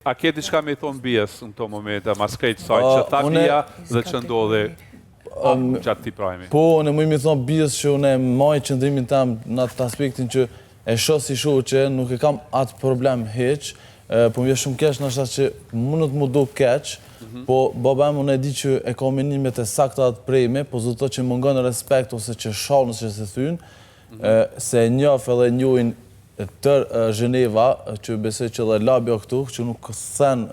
A ke diçka me i thonë bijes në këto momente, mas krejt saj që ta bia dhe që ndodhi gjatë ti prajmi? Po, unë më i thonë bijes që unë e maj qëndrimin tam në atë aspektin që e shoh si shoqe, nuk e kam atë problem heq, po më shumë keq nështë që mundët mu do keq, po baba em unë e di që e ka menimet e sakta atë prejme, po zdo të që mungon respekt ose që shalë nëse se thynë, se njëf edhe njojnë tër Zheneva, që besoj që dhe labja këtu, që nuk sen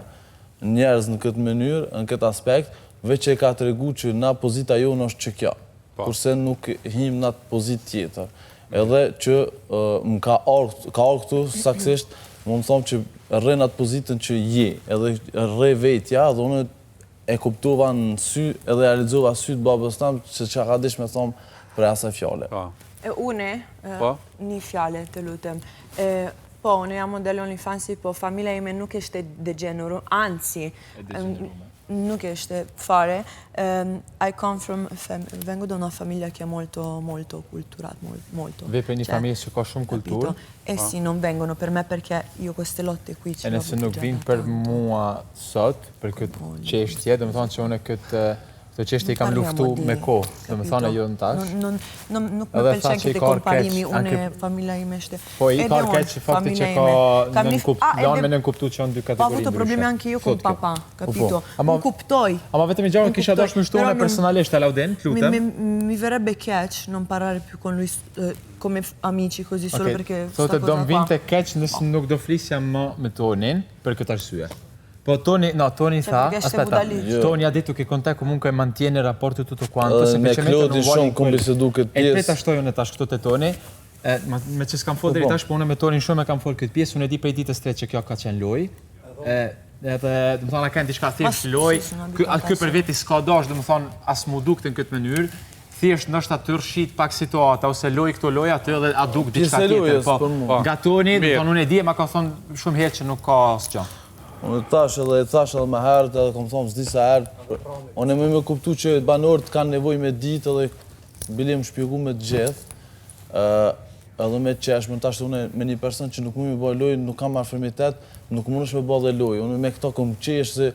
njerëz në këtë mënyrë, në këtë aspekt, veç e ka të regu që na pozita jonë është që kjo, kurse nuk him në atë pozit tjetër. Edhe që më ka orë këtu, saksisht, më thomë që rre në atë pozitën që je, edhe rre vetja, dhe unë e kuptova në sy, edhe realizova sy të babës tam, që ka dish me thomë për asaj fjale. Une, një fjale të lutem, po, unë jam model OnlyFans, po familja ime nuk ishte de genuru, anzi, nuk ishte fare. I come from, vengo da una famiglia che è molto culturata, molto. Ve per një familje që ka shumë kulturë? Sì, non vengono per me perché io queste lotte qui ce l'ho avute. E nëse nuk vinë për mua sot, për këtë qeshtje, dhe më thonë që unë këtë qeshtje i kam luftu me kohë, dhe më thonë e jo në tash. Nuk më pëlqen këtë komparimi, unë familja ime ishte... Po, i ka keq që fakti që ka janë me nënkuptu që janë dy kategori ndryshe. Pa avuto problemi anche io con papà, capito? Më kuptoj. Ama vetëm i gjarën kisha dash më shtuone personalisht e Laudin, lutem. Mi verrebbe keq non parlare più con lui come amici così solo perché sta cosa qua. Do më vinte keq nëse nuk do flisja më me Tonin për këtë arsye. Po Toni tha, aspetta, Toni ha detto che con te comunque mantiene rapporti tutto quanto, semplicemente non vuole... E te ta shtoj unë tash këtu te Toni, me që s'kam folë deri tash, po unë me Tonin shumë e kam folë këtë pjesë, unë e di prej ditës tre që kjo ka qenë loj, edhe dhe më thonë a kënë diçka thjesht loj, ky për veti s'ka dash, dhe më thonë as mu dukte në këtë mënyrë, thjesht nështë aty rshit pak situata, ose loj këto loj aty edhe a duk diçka tjetër, po nga Toni, unë e di e ma ka thonë shumë herë që nuk ka asgjë. Unë thash edhe me herët, edhe kom thonë s'di sa herët. Unë e me kuptu që banorët kanë nevoj me ditë edhe bile më shpjegu me të gjithë. Edhe me qesh, më tash unë me një person që nuk mu me bëj lojë, nuk kam afirmitet, nuk mund është me bëj dhe lojë. Unë me këto kom qesh se